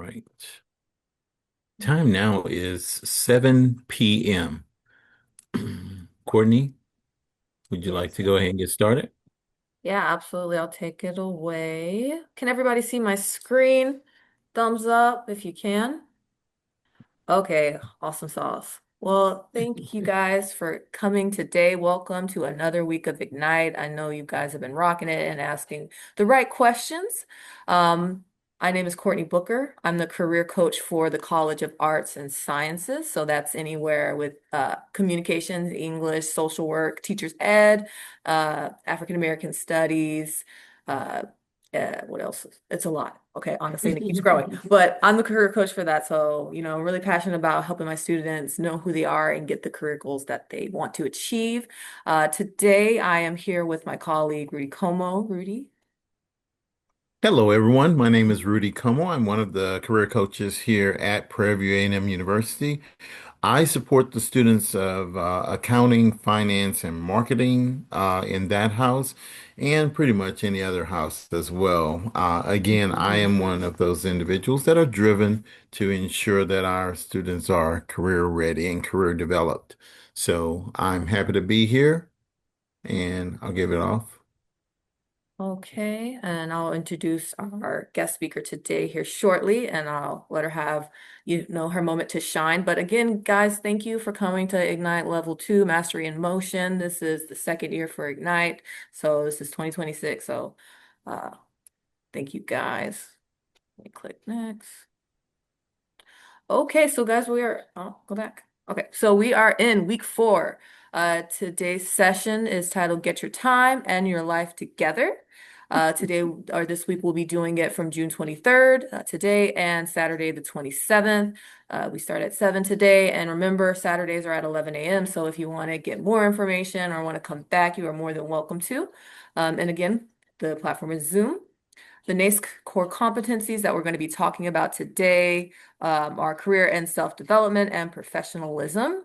right. Time now is 7 p.m. Courtney, would you like Yes, to sir. go ahead and get started? Yeah, absolutely. I'll take it away. Can everybody see my screen? Thumbs up if you can. Okay, awesome sauce. Well, thank you guys for coming today. Welcome to another week of Ignite. I know you guys have been rocking it and asking the right questions. Um, my name is Courtney Booker. I'm the career coach for the College of Arts and Sciences. So that's anywhere with communications, English, social work, teachers ed, African American studies, uh, what else? It's a lot. Okay, honestly, and it keeps growing. But I'm the career coach for that. So, I'm really passionate about helping my students know who they are and get the career goals that they want to achieve. Today, I am here with my colleague, Rudy Como. Rudy. Hello, everyone. My name is Rudy Como. I'm one of the career coaches here at Prairie View A&M University. I support the students of accounting, finance, and marketing in that house, and pretty much any other house as well. Again, I am one of those individuals that are driven to ensure that our students are career ready and career developed. So I'm happy to be here, and I'll give it off. Okay, and I'll introduce our guest speaker today here shortly, and I'll let her have, her moment to shine. But again, guys, thank you for coming to Ignite Level 2 Mastery in Motion. This is the second year for Ignite, so this is 2026. So, uh, thank you guys. Let me click next. Okay, so guys, go back. Okay, so we are in week 4. Today's session is titled Get Your Time and Your Life Together. Today or this week, we'll be doing it from June 23rd, today, and Saturday the 27th. We start at 7 today, and remember, Saturdays are at 11 a.m. So if you want to get more information or want to come back, you are more than welcome to. And again, the platform is Zoom. The NACE core competencies that we're going to be talking about today are career and self-development and professionalism.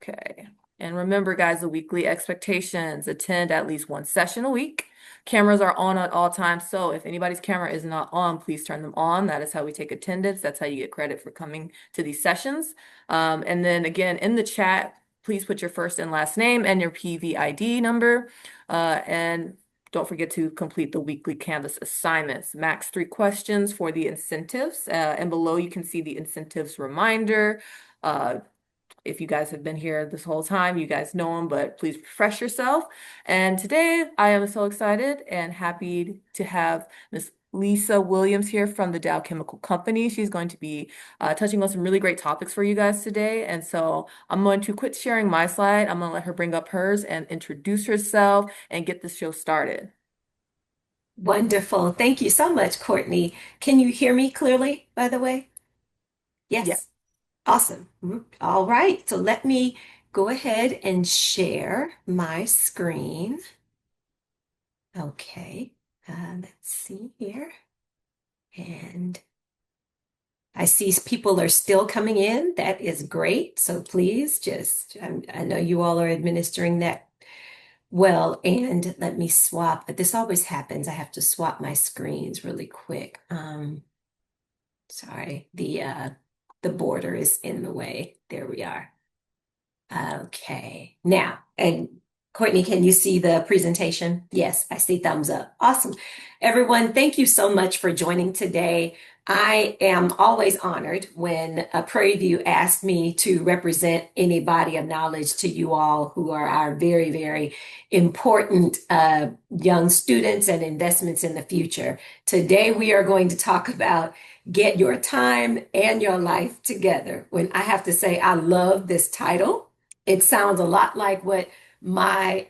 Okay. And remember, guys, the weekly expectations, attend at least one session a week. Cameras are on at all times. So if anybody's camera is not on, please turn them on. That is how we take attendance. That's how you get credit for coming to these sessions. And then again, in the chat, please put your first and last name and your PVID number. And don't forget to complete the weekly Canvas assignments. Max 3 questions for the incentives. And below you can see the incentives reminder. If you guys have been here this whole time, you guys know them, but please refresh yourself. And today I am so excited and happy to have Miss Lisa Williams here from the Dow Chemical Company. She's going to be touching on some really great topics for you guys today. And so I'm going to quit sharing my slide. I'm going to let her bring up hers and introduce herself and get this show started. Wonderful. Thank you so much, Courtney. Can you hear me clearly, by the way? Yeah. Yes. Awesome. All right. So let me go ahead and share my screen. Okay. Let's see here. And I see people are still coming in. That is great. So please I know you all are administering that well. And let me swap. This always happens. I have to swap my screens really quick. Sorry, the border is in the way. There we are. Okay. Now, and Courtney, can you see the presentation? Yes, I see thumbs up. Awesome. Everyone, thank you so much for joining today. I am always honored when Prairie View asks me to represent any body of knowledge to you all who are our very, very important young students and investments in the future. Today, we are going to talk about get your time and your life together. When I have to say, I love this title. It sounds a lot like what my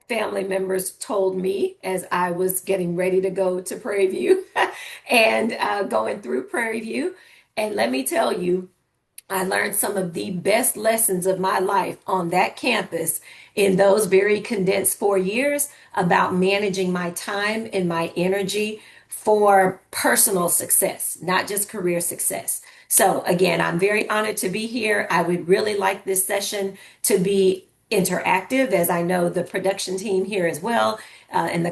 family members told me as I was getting ready to go to Prairie View and going through Prairie View. And let me tell you, I learned some of the best lessons of my life on that campus in those very condensed 4 years about managing my time and my energy for personal success, not just career success. So, again, I'm very honored to be here. I would really like this session to be interactive, as I know the production team here as well, and the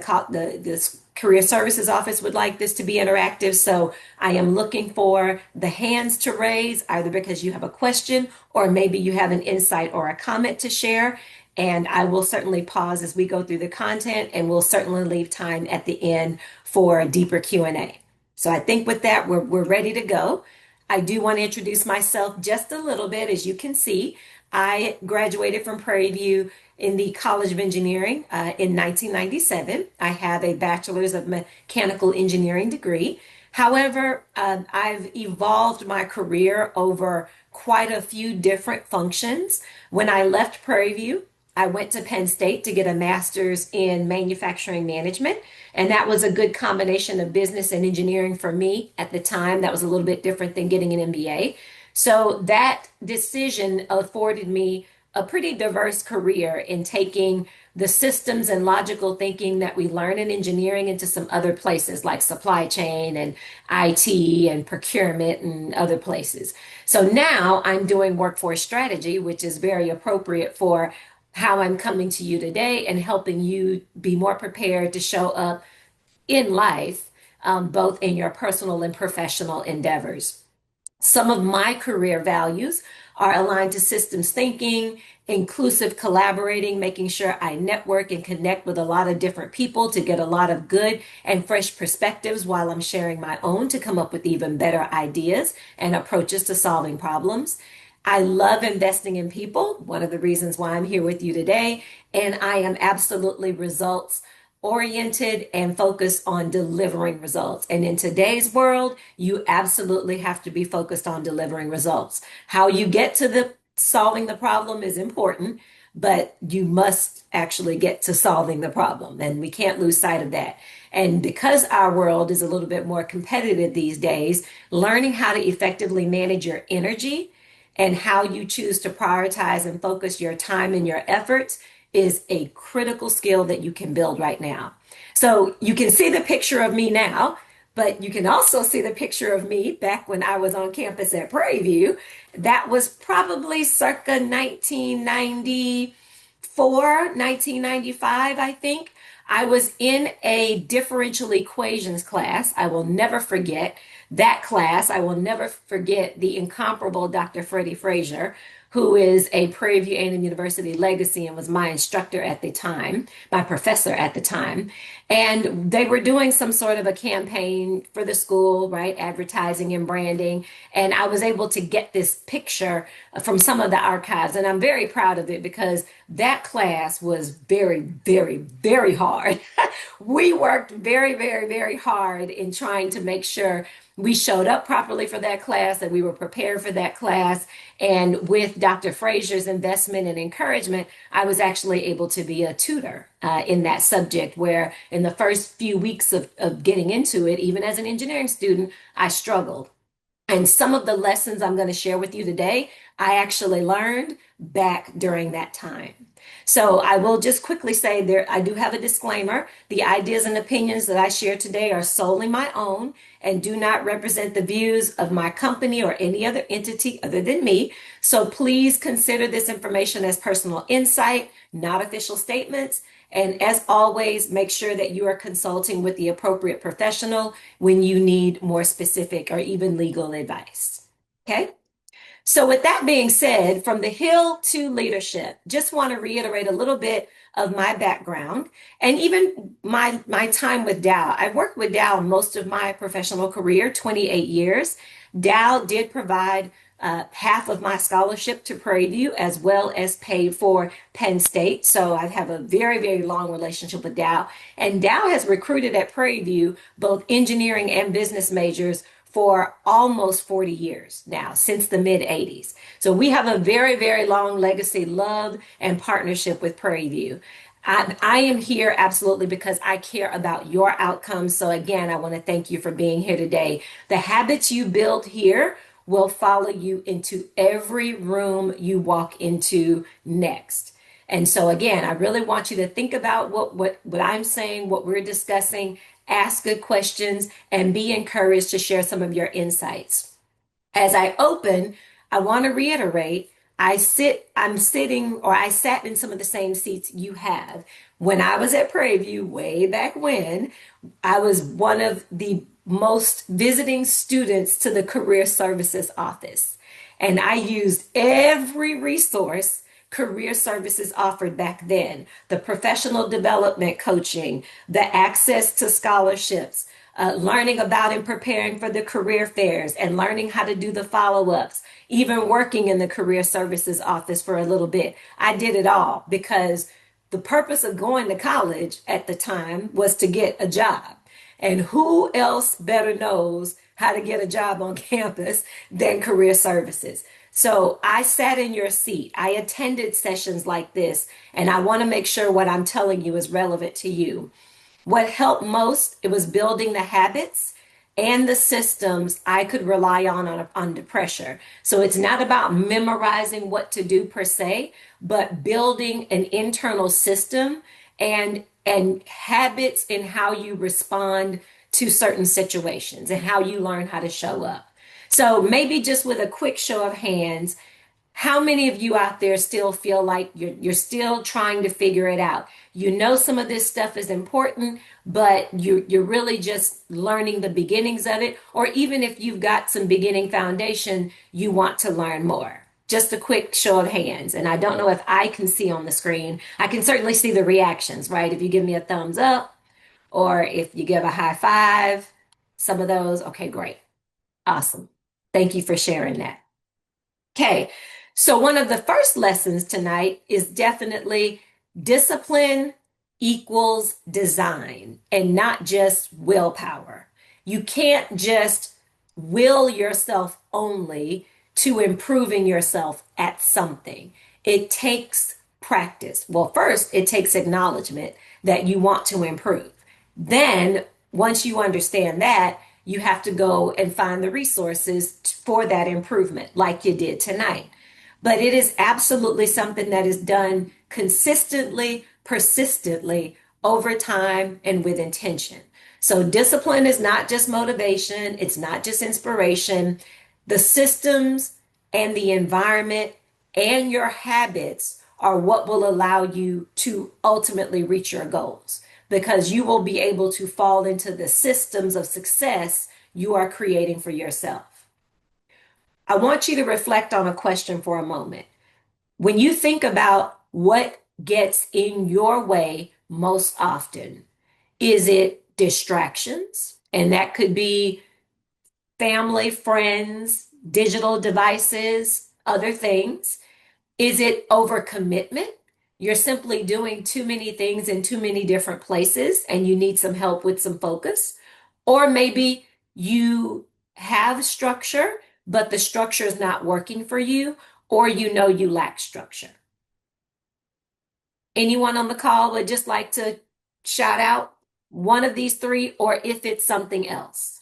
Career Services Office would like this to be interactive. So I am looking for the hands to raise, either because you have a question or maybe you have an insight or a comment to share. And I will certainly pause as we go through the content, and we'll certainly leave time at the end for a deeper Q&A. So I think with that, we're ready to go. I do want to introduce myself just a little bit. As you can see, I graduated from Prairie View in the College of Engineering in 1997. I have a Bachelor's of Mechanical Engineering degree. However, I've evolved my career over quite a few different functions. When I left Prairie View, I went to Penn State to get a master's in manufacturing management, and that was a good combination of business and engineering for me at the time. That was a little bit different than getting an MBA. So that decision afforded me a pretty diverse career in taking the systems and logical thinking that we learn in engineering into some other places like supply chain and IT and procurement and other places. So now I'm doing workforce strategy, which is very appropriate for how I'm coming to you today and helping you be more prepared to show up in life, both in your personal and professional endeavors. Some of my career values are aligned to systems thinking, inclusive collaborating, making sure I network and connect with a lot of different people to get a lot of good and fresh perspectives while I'm sharing my own to come up with even better ideas and approaches to solving problems. I love investing in people, one of the reasons why I'm here with you today, and I am absolutely results oriented and focused on delivering results. And in today's world, you absolutely have to be focused on delivering results. How you get to the solving the problem is important, but you must actually get to solving the problem. And we can't lose sight of that. And because our world is a little bit more competitive these days, learning how to effectively manage your energy and how you choose to prioritize and focus your time and your efforts is a critical skill that you can build right now. So you can see the picture of me now, but you can also see the picture of me back when I was on campus at Prairie View. That was probably circa 1994, 1995, I think. I was in a differential equations class. I will never forget that class. I will never forget the incomparable Dr. Freddie Frazier, who is a Prairie View A&M University legacy and was my instructor at the time, my professor at the time. And they were doing some sort of a campaign for the school, right? Advertising and branding. And I was able to get this picture from some of the archives. And I'm very proud of it because that class was very, very, very hard. We worked very, very, very hard in trying to make sure we showed up properly for that class, that we were prepared for that class. And with Dr. Frazier's investment and encouragement, I was actually able to be a tutor in that subject, where in the first few weeks of getting into it, even as an engineering student, I struggled. And some of the lessons I'm going to share with you today, I actually learned back during that time. So I will just quickly say there, I do have a disclaimer. The ideas and opinions that I share today are solely my own and do not represent the views of my company or any other entity other than me. So please consider this information as personal insight, not official statements. And as always, make sure that you are consulting with the appropriate professional when you need more specific or even legal advice. Okay? So with that being said, from the hill to leadership, just want to reiterate a little bit of my background and even my time with Dow. I worked with Dow most of my professional career, 28 years. Dow did provide half of my scholarship to Prairie View as well as paid for Penn State. So I have a very, very long relationship with Dow. And Dow has recruited at Prairie View both engineering and business majors for almost 40 years now, since the mid 80s. So we have a very, very long legacy, love, and partnership with Prairie View. I am here absolutely because I care about your outcomes. So again, I want to thank you for being here today. The habits you build here will follow you into every room you walk into next. And so again, I really want you to think about what I'm saying, what we're discussing, ask good questions, and be encouraged to share some of your insights. As I open, I want to reiterate I'm sitting, or I sat in some of the same seats you have. When I was at Prairie View way back when, I was one of the most visiting students to the Career Services office. And I used every resource Career Services offered back then, the professional development coaching, the access to scholarships, learning about and preparing for the career fairs, and learning how to do the follow ups, even working in the Career Services office for a little bit. I did it all because the purpose of going to college at the time was to get a job. And who else better knows how to get a job on campus than Career Services? So I sat in your seat. I attended sessions like this, and I want to make sure what I'm telling you is relevant to you. What helped most, it was building the habits and the systems I could rely on under pressure. So it's not about memorizing what to do per se, but building an internal system and habits in how you respond to certain situations and how you learn how to show up. So maybe just with a quick show of hands, how many of you out there still feel like you're still trying to figure it out? You know some of this stuff is important, but you're really just learning the beginnings of it. Or even if you've got some beginning foundation, you want to learn more. Just a quick show of hands. And I don't know if I can see on the screen. I can certainly see the reactions, right? If you give me a thumbs up or if you give a high five, some of those. Okay, great. Awesome. Thank you for sharing that. Okay, so one of the first lessons tonight is definitely discipline equals design and not just willpower. You can't just will yourself only to improving yourself at something. It takes practice. Well, first, it takes acknowledgement that you want to improve. Then, once you understand that, you have to go and find the resources for that improvement, like you did tonight. But it is absolutely something that is done consistently, persistently, over time, and with intention. So, discipline is not just motivation, it's not just inspiration. The systems and the environment and your habits are what will allow you to ultimately reach your goals because you will be able to fall into the systems of success you are creating for yourself. I want you to reflect on a question for a moment. When you think about what gets in your way most often, is it distractions? And that could be family, friends, digital devices, other things. Is it overcommitment? You're simply doing too many things in too many different places and you need some help with some focus. Or maybe you have structure, but the structure is not working for you, or you know you lack structure. Anyone on the call would just like to shout out one of these three, or if it's something else?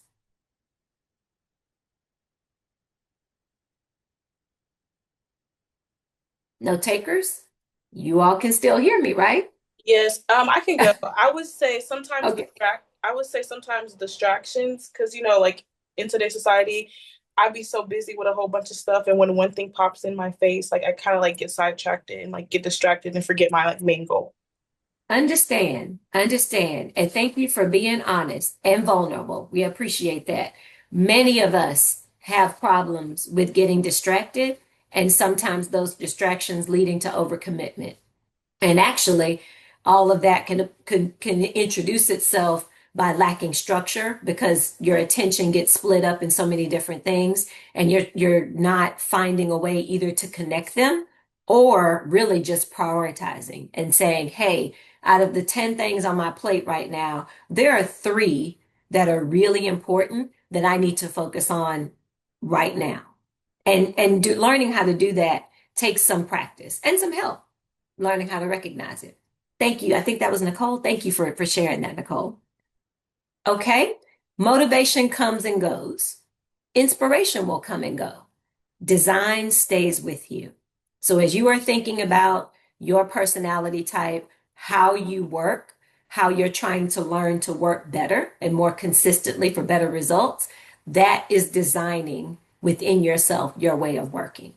No takers? You all can still hear me, right? Yes, I can go. I would say sometimes Okay. distractions, because like in today's society, I'd be so busy with a whole bunch of stuff, and when one thing pops in my face, like I kind of like get sidetracked and like get distracted and forget my like main goal. Understand. And thank you for being honest and vulnerable. We appreciate that. Many of us have problems with getting distracted, and sometimes those distractions leading to overcommitment. And actually, all of that can introduce itself by lacking structure because your attention gets split up in so many different things, and you're not finding a way either to connect them or really just prioritizing and saying, hey, out of the 10 things on my plate right now, there are three that are really important that I need to focus on right now. And learning how to do that takes some practice and some help learning how to recognize it. Thank you. I think that was Nicole. Thank you for sharing that, Nicole. Okay. Motivation comes and goes. Inspiration will come and go. Design stays with you. So as you are thinking about your personality type, how you work, how you're trying to learn to work better and more consistently for better results, that is designing within yourself your way of working.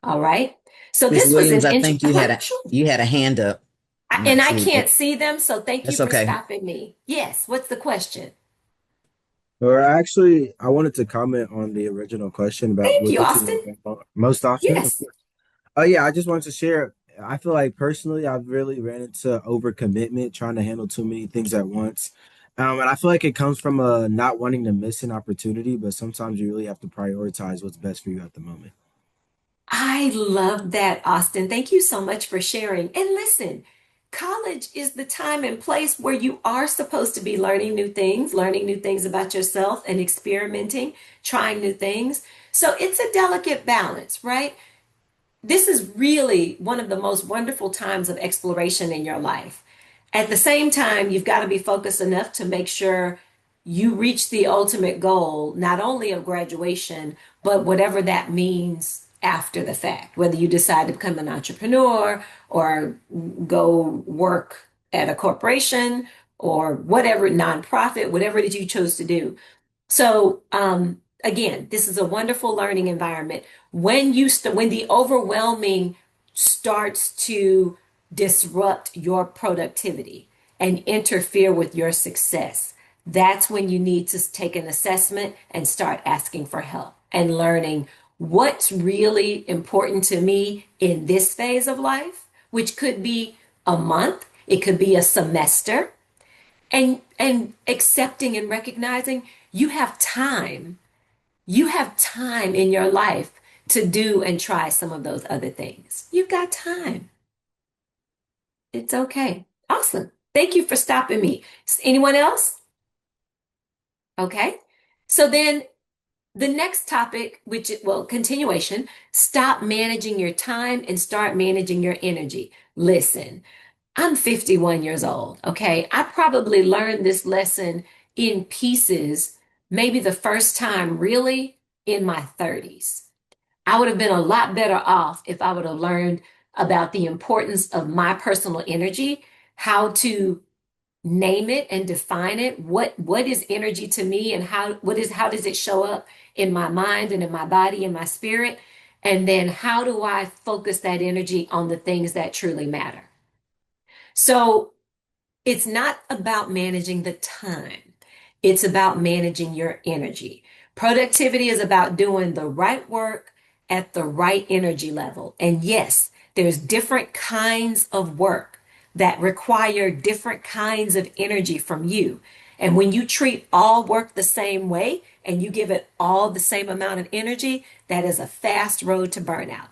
All right. So Miss this was Williams, an I think intro. Sure. you had a hand up. I'm And not I sure. can't see them, so thank you That's for okay. stopping me. Yes, what's the question? Or actually, I wanted to comment on the original question about Thank you, what you Austin. work on most often. Of Yes. course. Oh yeah, I just wanted to share. I feel like personally, I've really ran into overcommitment, trying to handle too many things at once. And I feel like it comes from not wanting to miss an opportunity, but sometimes you really have to prioritize what's best for you at the moment. I love that, Austin. Thank you so much for sharing. And listen, college is the time and place where you are supposed to be learning new things about yourself and experimenting, trying new things. So it's a delicate balance, right? This is really one of the most wonderful times of exploration in your life. At the same time, you've got to be focused enough to make sure you reach the ultimate goal, not only of graduation, but whatever that means after the fact, whether you decide to become an entrepreneur or go work at a corporation or whatever nonprofit, whatever it is you chose to do. So, again, this is a wonderful learning environment. When the overwhelming starts to disrupt your productivity and interfere with your success, that's when you need to take an assessment and start asking for help and learning what's really important to me in this phase of life, which could be a month, it could be a semester, and accepting and recognizing you have time in your life to do and try some of those other things. You've got time. It's okay. Awesome. Thank you for stopping me. Anyone else? Okay. So then the next topic, well, continuation, stop managing your time and start managing your energy. Listen, I'm 51 years old, okay? I probably learned this lesson in pieces, maybe the first time really in my 30s. I would have been a lot better off if I would have learned about the importance of my personal energy, how to name it and define it. What is energy to me and how does it show up in my mind and in my body and my spirit? And then how do I focus that energy on the things that truly matter? So it's not about managing the time. It's about managing your energy. Productivity is about doing the right work at the right energy level. And yes, there's different kinds of work that require different kinds of energy from you. And when you treat all work the same way and you give it all the same amount of energy, that is a fast road to burnout.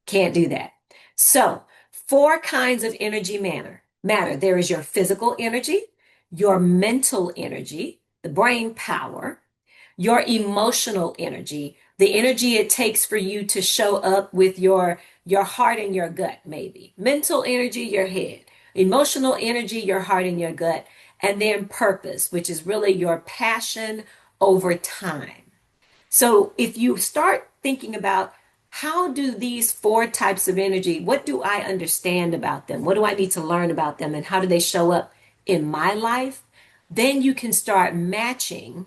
Can't do that. So, four kinds of energy matter. There is your physical energy, your mental energy, the brain power, your emotional energy, the energy it takes for you to show up with your heart and your gut, maybe. Mental energy, your head. Emotional energy, your heart and your gut. And then purpose, which is really your passion over time. So if you start thinking about how do these four types of energy, what do I understand about them? What do I need to learn about them? And how do they show up in my life? Then you can start matching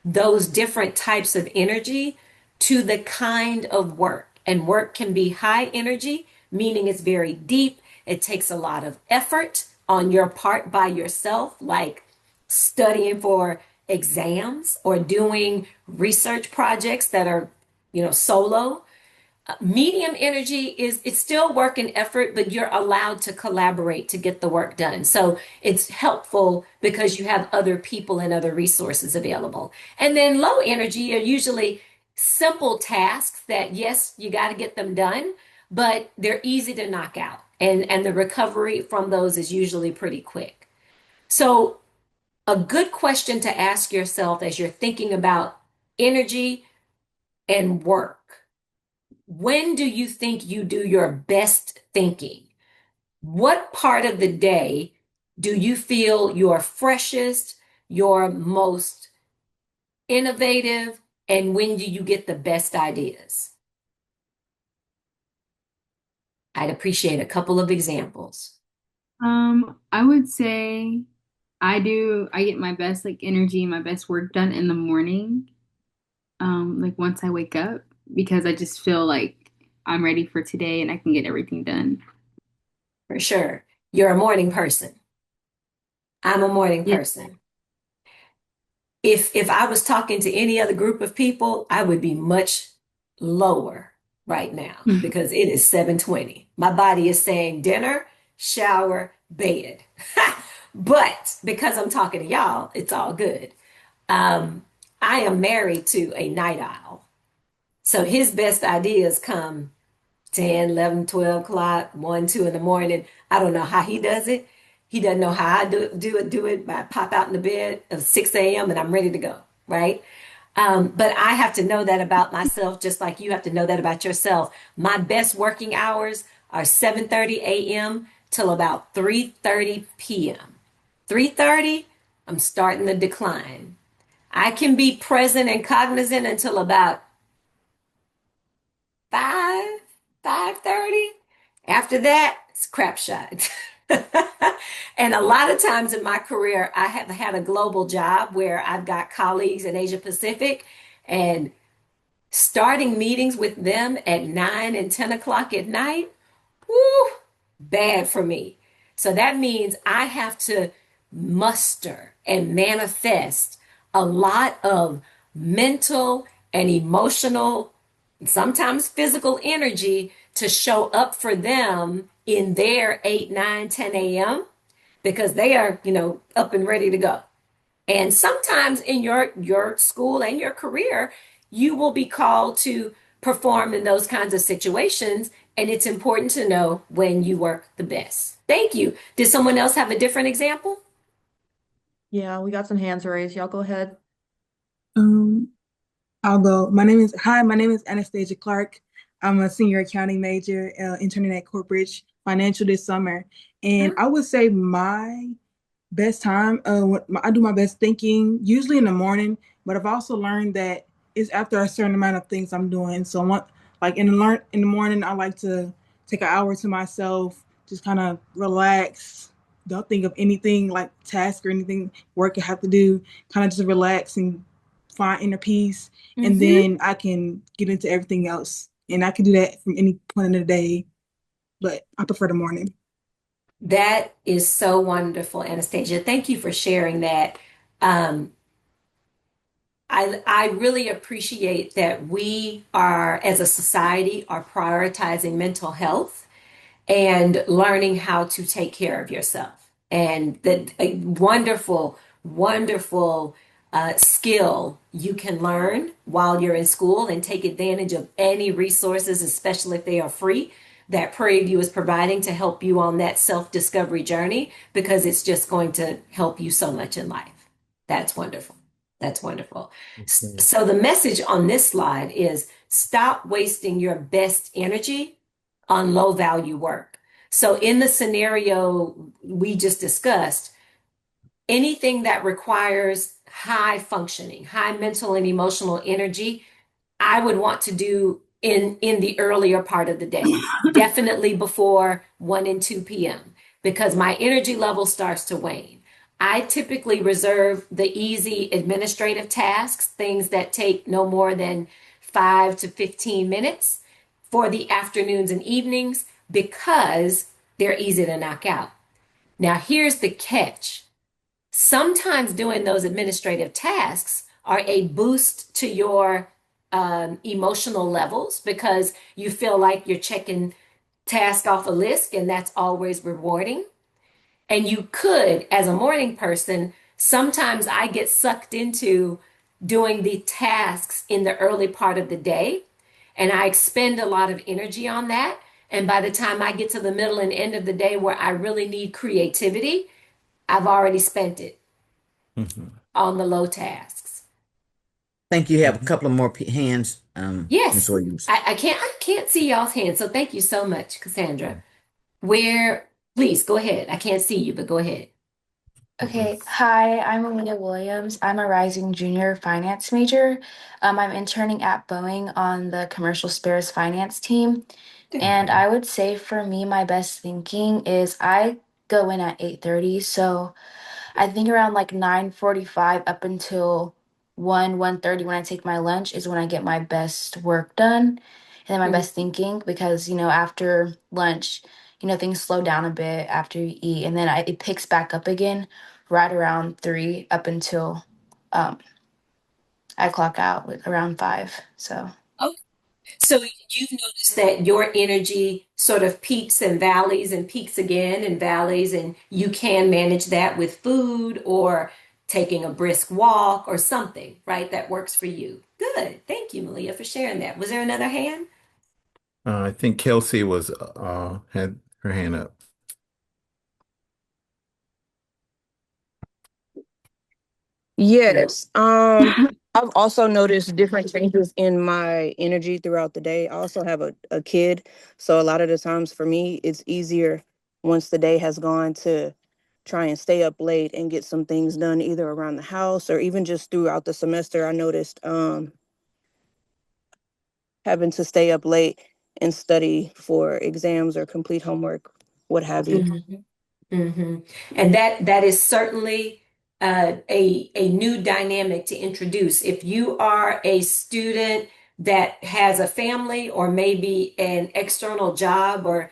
those different types of energy to the kind of work. And work can be high energy, meaning it's very deep. It takes a lot of effort on your part by yourself, like studying for exams or doing research projects that are, solo. Medium energy is it's still work and effort, but you're allowed to collaborate to get the work done. So it's helpful because you have other people and other resources available. And then low energy are usually simple tasks that, yes, you got to get them done, but they're easy to knock out. And the recovery from those is usually pretty quick. So a good question to ask yourself as you're thinking about energy and work. When do you think you do your best thinking? What part of the day do you feel your freshest, your most innovative, and when do you get the best ideas? I'd appreciate a couple of examples. I would say I get my best like energy, my best work done in the morning. Like once I wake up because I just feel like I'm ready for today and I can get everything done. For sure. You're a morning person. I'm a morning Yeah. person. If I was talking to any other group of people, I would be much lower right now because it is 7:20. My body is saying dinner, shower, bed. But because I'm talking to y'all, it's all good. Um, I am married to a night owl. So his best ideas come 10, 11, 12 o'clock, 1, 2 in the morning. I don't know how he does it. He doesn't know how I do it, but I pop out in the bed at 6 a.m. and I'm ready to go, right? But I have to know that about myself, just like you have to know that about yourself. My best working hours are 7:30 a.m. till about 3:30 p.m. 3:30, I'm starting to decline. I can be present and cognizant until about 5, 5:30. After that, it's a crap shot. And a lot of times in my career, I have had a global job where I've got colleagues in Asia Pacific, and starting meetings with them at 9 and 10 o'clock at night, whoo, bad for me. So that means I have to muster and manifest a lot of mental and emotional, sometimes physical energy to show up for them in their 8, 9, 10 a.m. because they are, up and ready to go. And sometimes in your school and your career, you will be called to perform in those kinds of situations, and it's important to know when you work the best. Thank you. Did someone else have a different example? Yeah, we got some hands raised. Y'all go ahead. Um, I'll go. My name is Anastasia Clark. I'm a senior accounting major, interning at Corbridge Financial this summer. And Mhm. I would say my best time, I do my best thinking usually in the morning, but I've also learned that it's after a certain amount of things I'm doing. So like in the morning, I like to take an hour to myself, just kind of relax. Don't think of anything like task or anything work I have to do. Kind of just relax and find inner peace, and Mm-hmm. then I can get into everything else. And I can do that from any point in the day, but I prefer the morning. That is so wonderful, Anastasia. Thank you for sharing that. Um, I really appreciate that we are, as a society, are prioritizing mental health and learning how to take care of yourself. And that a wonderful, wonderful skill you can learn while you're in school and take advantage of any resources, especially if they are free, that Prairie View is providing to help you on that self-discovery journey because it's just going to help you so much in life. That's wonderful. That's wonderful. Okay. So the message on this slide is stop wasting your best energy on low value work. So in the scenario we just discussed, anything that requires high functioning, high mental and emotional energy, I would want to do in the earlier part of the day, definitely before 1 and 2 p.m., because my energy level starts to wane. I typically reserve the easy administrative tasks, things that take no more than 5 to 15 minutes for the afternoons and evenings because they're easy to knock out. Now, here's the catch. Sometimes doing those administrative tasks are a boost to your emotional levels because you feel like you're checking task off a list and that's always rewarding. And you could, as a morning person, sometimes I get sucked into doing the tasks in the early part of the day, and I expend a lot of energy on that. And by the time I get to the middle and end of the day where I really need creativity, I've already spent it Mhm. on the low tasks. Think you have a Mhm. couple of more hands, Ms. Yes, Williams. I can't see y'all's hands, so thank you so much, Cassandra. Where, please go ahead. I can't see you, but go ahead. Okay, hi, I'm Alina Williams. I'm a rising junior finance major. I'm interning at Boeing on the commercial spares finance team. And Mhm. I would say for me, my best thinking is I go in at 8:30. So I think around like 9:45 up until 1:30 when I take my lunch is when I get my best work done. and then my best thinking because, after lunch, things slow down a bit after you eat, and then it picks back up again right around 3 up until um, I clock out with around 5. So. Okay. So you've noticed that your energy sort of peaks and valleys and peaks again and valleys, and you can manage that with food or taking a brisk walk or something, right? That works for you. Good. Thank you, Malia, for sharing that. Was there another hand? I think Kelsey was had her hand up. Yes. I've also noticed different changes in my energy throughout the day. I also have a kid, so a lot of the times for me, it's easier once the day has gone to try and stay up late and get some things done either around the house or even just throughout the semester. I noticed having to stay up late and study for exams or complete homework, what have you. Mm-hmm. And that is certainly a new dynamic to introduce. If you are a student that has a family or maybe an external job or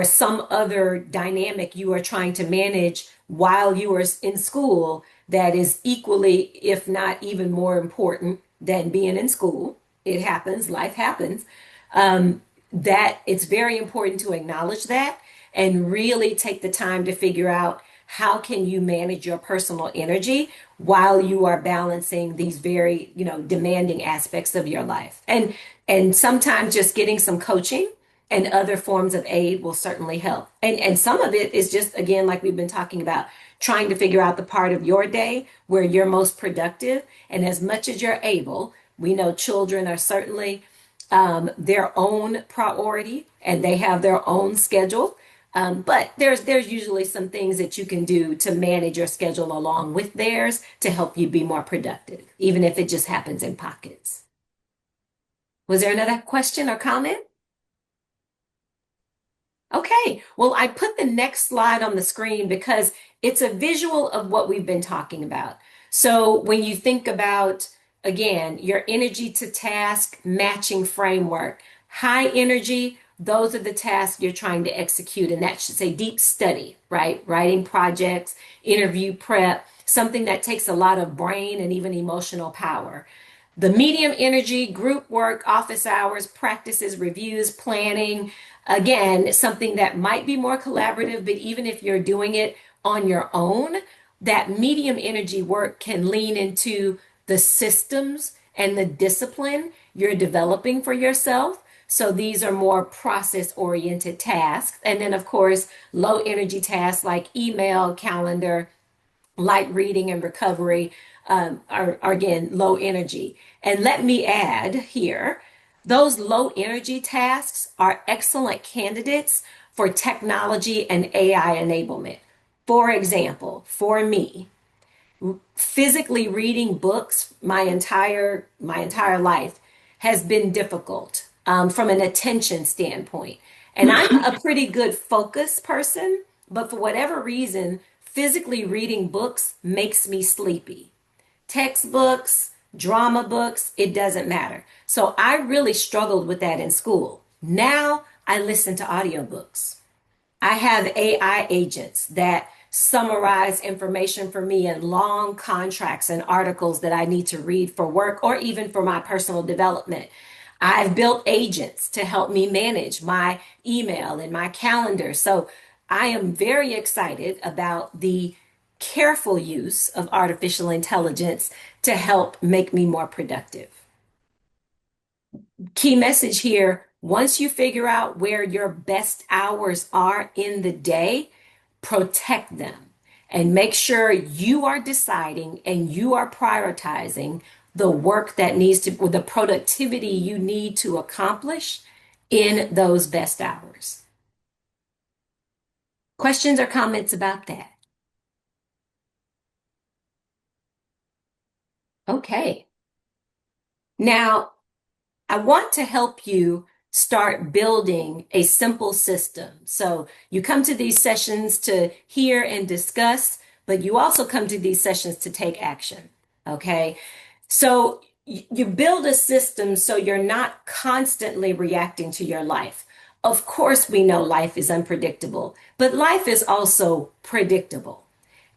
some other dynamic you are trying to manage while you are in school that is equally, if not even more important than being in school. It happens, life happens. That it's very important to acknowledge that and really take the time to figure out how can you manage your personal energy while you are balancing these very, demanding aspects of your life. And sometimes just getting some coaching and other forms of aid will certainly help. And some of it is just, again, like we've been talking about, trying to figure out the part of your day where you're most productive. And as much as you're able, we know children are certainly their own priority and they have their own schedule. But there's usually some things that you can do to manage your schedule along with theirs to help you be more productive, even if it just happens in pockets. Was there another question or comment? Okay, well, I put the next slide on the screen because it's a visual of what we've been talking about. So when you think about, again, your energy to task matching framework, high energy, those are the tasks you're trying to execute. And that should say deep study, right? Writing projects, interview prep, something that takes a lot of brain and even emotional power. The medium energy, group work, office hours, practices, reviews, planning, again, something that might be more collaborative, but even if you're doing it on your own, that medium energy work can lean into the systems and the discipline you're developing for yourself. So these are more process-oriented tasks. And then, of course, low energy tasks like email, calendar, light reading and recovery are again low energy. And let me add here, those low energy tasks are excellent candidates for technology and AI enablement. For example, for me, physically reading books my entire life has been difficult from an attention standpoint. And I'm a pretty good focus person, but for whatever reason, physically reading books makes me sleepy. Textbooks, drama books, it doesn't matter. So I really struggled with that in school. Now I listen to audiobooks. I have AI agents that summarize information for me in long contracts and articles that I need to read for work or even for my personal development. I've built agents to help me manage my email and my calendar. So I am very excited about the careful use of artificial intelligence to help make me more productive. Key message here, once you figure out where your best hours are in the day, protect them and make sure you are deciding and you are prioritizing the work that needs to, or the productivity you need to accomplish in those best hours. Questions or comments about that? Okay. Now, I want to help you start building a simple system. So you come to these sessions to hear and discuss, but you also come to these sessions to take action. Okay. So you build a system so you're not constantly reacting to your life. Of course, we know life is unpredictable, but life is also predictable.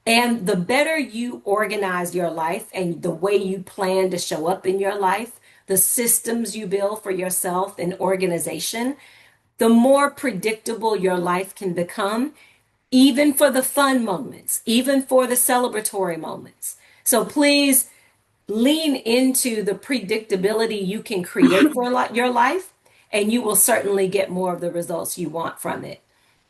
And the better you organize your life and the way you plan to show up in your life, the systems you build for yourself and organization, the more predictable your life can become, even for the fun moments, even for the celebratory moments. So please lean into the predictability you can create for your life, and you will certainly get more of the results you want from it.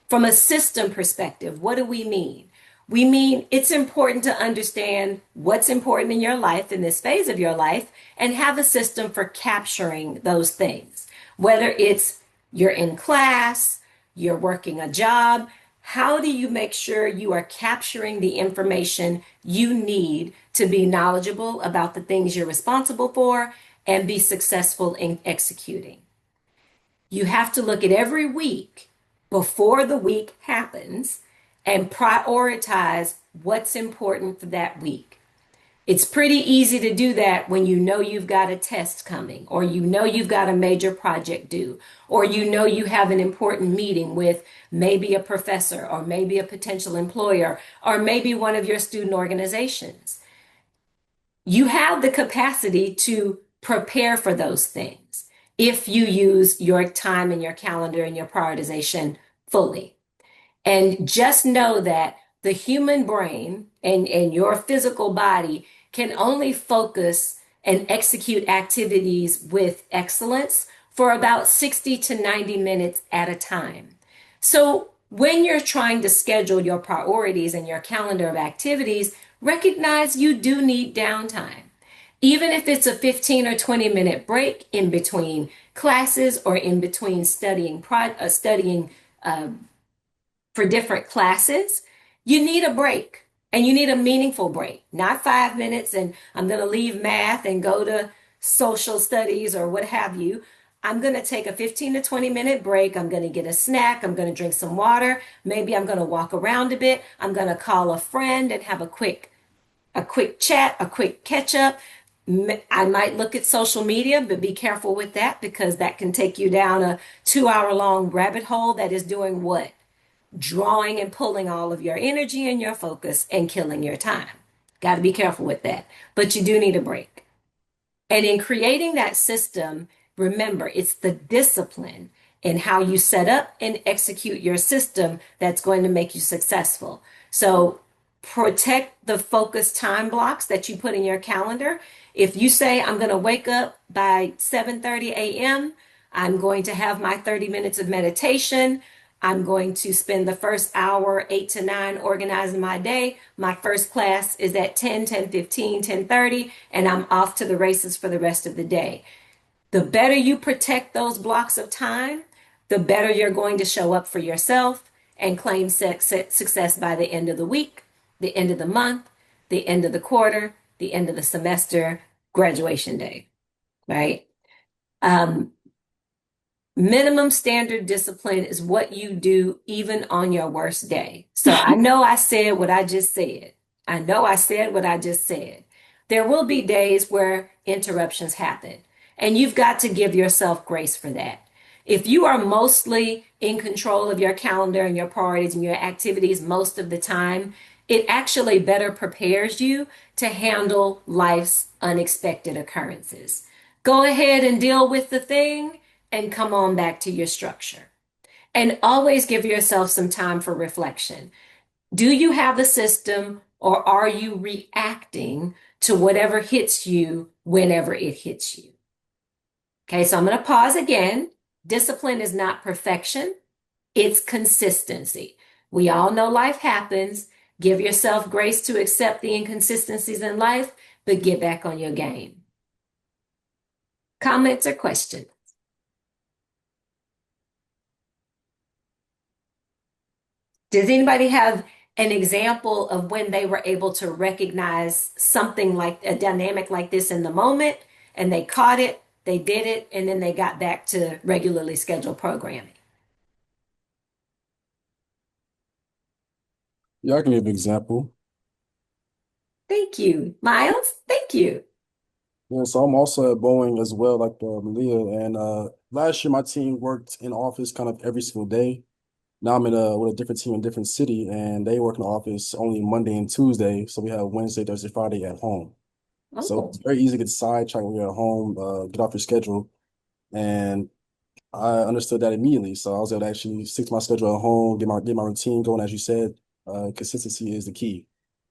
From a system perspective, what do we mean? We mean it's important to understand what's important in your life in this phase of your life and have a system for capturing those things. Whether it's you're in class, you're working a job, how do you make sure you are capturing the information you need to be knowledgeable about the things you're responsible for and be successful in executing? You have to look at every week before the week happens and prioritize what's important for that week. It's pretty easy to do that when you know you've got a test coming, or you know you've got a major project due, or you know you have an important meeting with maybe a professor, or maybe a potential employer, or maybe one of your student organizations. You have the capacity to prepare for those things if you use your time and your calendar and your prioritization fully. And just know that the human brain and your physical body can only focus and execute activities with excellence for about 60 to 90 minutes at a time. So when you're trying to schedule your priorities and your calendar of activities, recognize you do need downtime. Even if it's a 15 or 20-minute break in between classes or in between studying for different classes, you need a break, and you need a meaningful break, not 5 minutes and I'm going to leave math and go to social studies or what have you. I'm going to take a 15 to 20-minute break. I'm going to get a snack. I'm going to drink some water. Maybe I'm going to walk around a bit. I'm going to call a friend and have a quick chat, a quick catch up. I might look at social media, but be careful with that because that can take you down a 2 hour long rabbit hole that is doing what? Drawing and pulling all of your energy and your focus and killing your time. Got to be careful with that. But you do need a break. And in creating that system, remember, it's the discipline in how you set up and execute your system that's going to make you successful. So protect the focus time blocks that you put in your calendar. If you say, I'm going to wake up by 7:30 a.m., I'm going to have my 30 minutes of meditation. I'm going to spend the first hour, 8 to 9, organizing my day. My first class is at 10, 10:15, 10:30, and I'm off to the races for the rest of the day. The better you protect those blocks of time, the better you're going to show up for yourself and claim success by the end of the week, the end of the month, the end of the quarter, the end of the semester, graduation day, right? Minimum standard discipline is what you do even on your worst day. So I know I said what I just said. I know I said what I just said. There will be days where interruptions happen, and you've got to give yourself grace for that. If you are mostly in control of your calendar and your priorities and your activities most of the time, it actually better prepares you to handle life's unexpected occurrences. Go ahead and deal with the thing and come on back to your structure. And always give yourself some time for reflection. Do you have a system, or are you reacting to whatever hits you whenever it hits you? Okay, so I'm going to pause again. Discipline is not perfection, it's consistency. We all know life happens. Give yourself grace to accept the inconsistencies in life, but get back on your game. Comments or questions? Does anybody have an example of when they were able to recognize something like a dynamic like this in the moment, and they caught it, they did it, and then they got back to regularly scheduled programming? Yeah, I can give an example. Thank you. Miles, thank you. Yeah, so I'm also at Boeing as well, like Malia. And last year, my team worked in office kind of every single day. Now I'm in with a different team in a different city, and they work in the office only Monday and Tuesday. So we have Wednesday, Thursday, Friday at home. So it's Oh, very easy to get sidetracked when you're at home, get off your schedule. And I understood that immediately. So I was able to actually stick to my schedule at home, get my routine going, as you said. Consistency is the key.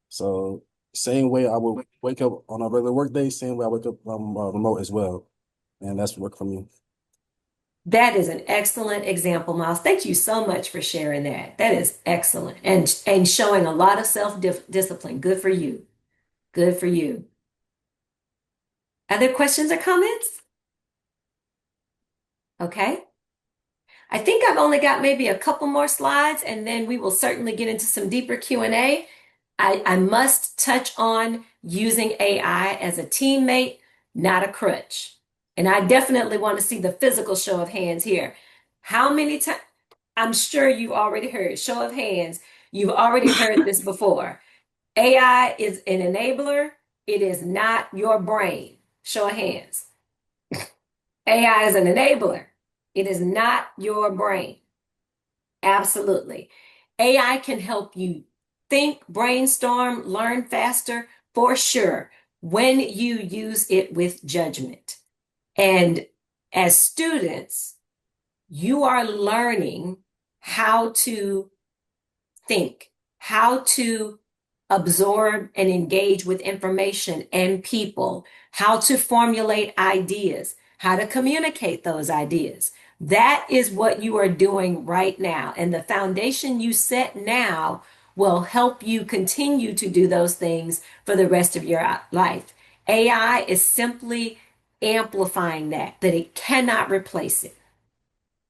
So same way I would wake up on a regular work day, same way I wake up remote as well. And that's what worked for me. that is an excellent example, Miles. Thank you so much for sharing that. That is excellent and showing a lot of self-discipline. Good for you. Good for you. Other questions or comments? Okay. I think I've only got maybe a couple more slides, and then we will certainly get into some deeper Q&A. I must touch on using AI as a teammate, not a crutch. And I definitely want to see the physical show of hands here. How many times? I'm sure you've already heard, show of hands, you've already heard this before. AI is an enabler. It is not your brain. Show of hands. AI is an enabler. It is not your brain. Absolutely. AI can help you think, brainstorm, learn faster for sure when you use it with judgment. And as students, you are learning how to think, how to absorb and engage with information and people, how to formulate ideas, how to communicate those ideas. That is what you are doing right now. And the foundation you set now will help you continue to do those things for the rest of your life. AI is simply amplifying that it cannot replace it,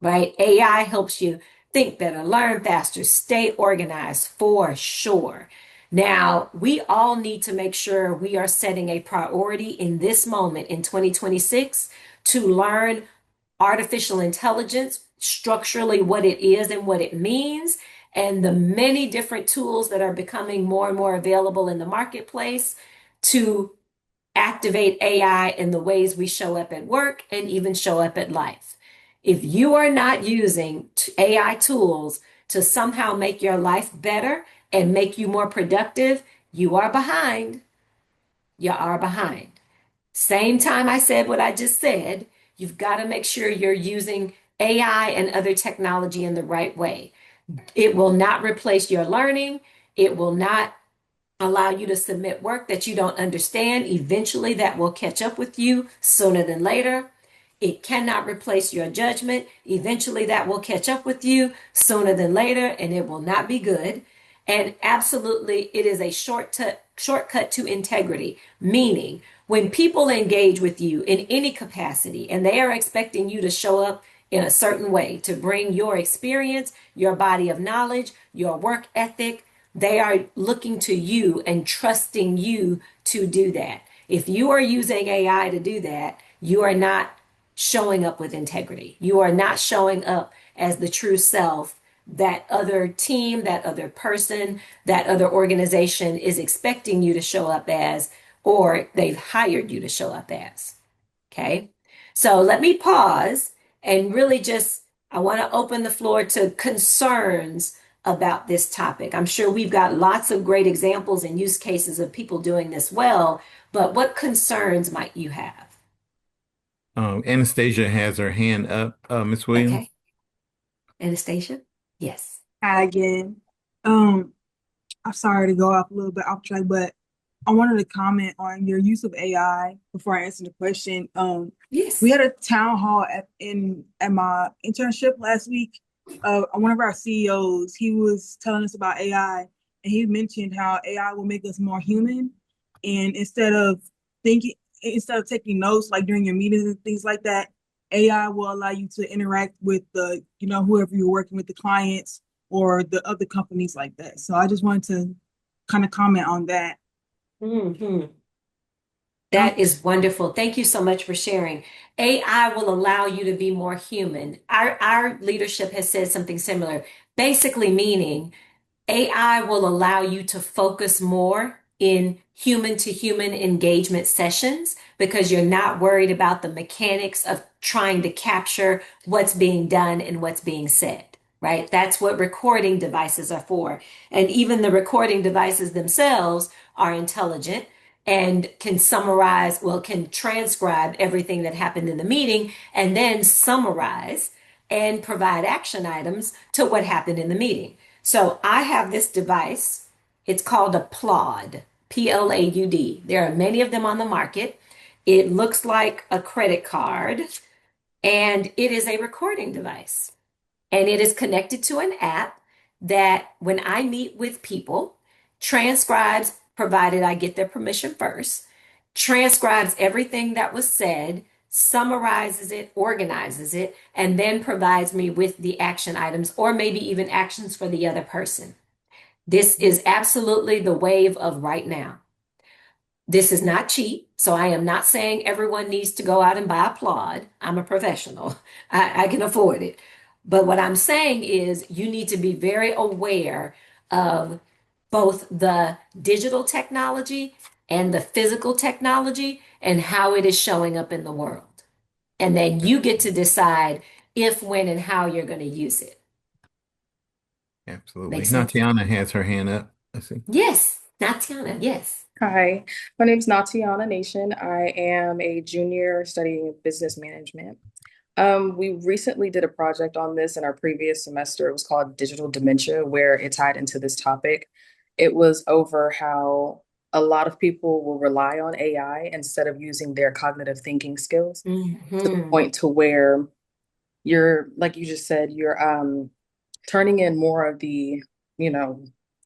right? AI helps you think better, learn faster, stay organized for sure. Now, we all need to make sure we are setting a priority in this moment in 2026 to learn artificial intelligence, structurally what it is and what it means, and the many different tools that are becoming more and more available in the marketplace to activate AI in the ways we show up at work and even show up at life. If you are not using AI tools to somehow make your life better and make you more productive, you are behind. You are behind. Same time I said what I just said, you've got to make sure you're using AI and other technology in the right way. It will not replace your learning. It will not allow you to submit work that you don't understand. Eventually, that will catch up with you sooner than later. It cannot replace your judgment. Eventually, that will catch up with you sooner than later, and it will not be good. And absolutely, it is a shortcut to integrity, meaning when people engage with you in any capacity and they are expecting you to show up in a certain way to bring your experience, your body of knowledge, your work ethic, they are looking to you and trusting you to do that. If you are using AI to do that, you are not showing up with integrity. You are not showing up as the true self that other team, that other person, that other organization is expecting you to show up as, or they've hired you to show up as. Okay. So let me pause and really just, I want to open the floor to concerns about this topic. I'm sure we've got lots of great examples and use cases of people doing this well, but what concerns might you have? Anastasia has her hand up, Miss Williams. Okay. Anastasia? Yes. Hi again. I'm sorry to go off a little bit off track, but I wanted to comment on your use of AI before I answer the question. Yes. We had a town hall at my internship last week. One of our CEOs, he was telling us about AI, and he mentioned how AI will make us more human. And instead of taking notes like during your meetings and things like that, AI will allow you to interact with whoever you're working with, the clients or the other companies like that. So I just wanted to kind of comment on that. Mm-hmm. That is wonderful. Thank you so much for sharing. AI will allow you to be more human. Our leadership has said something similar, basically meaning AI will allow you to focus more in human to human engagement sessions because you're not worried about the mechanics of trying to capture what's being done and what's being said, right? That's what recording devices are for. And even the recording devices themselves are intelligent and can summarize, well, can transcribe everything that happened in the meeting and then summarize and provide action items to what happened in the meeting. So I have this device. It's called a Plaud, Plaud. There are many of them on the market. It looks like a credit card, and it is a recording device. And it is connected to an app that, when I meet with people, transcribes, provided I get their permission first, transcribes everything that was said, summarizes it, organizes it, and then provides me with the action items or maybe even actions for the other person. This is absolutely the wave of right now. This is not cheap, so I am not saying everyone needs to go out and buy a Plaud. I'm a professional. I can afford it. But what I'm saying is you need to be very aware of both the digital technology and the physical technology and how it is showing up in the world. And then you get to decide if, when, and how you're going to use it. Absolutely. Make sense? Natiana has her hand up. I see. Yes, Natiana, yes. Hi, my name is Natiana Nation. I am a junior studying business management. We recently did a project on this in our previous semester. It was called Digital Dementia, where it tied into this topic. It was over how a lot of people will rely on AI instead of using their cognitive thinking skills to the point to where you're, like you just said, you're turning in more of the,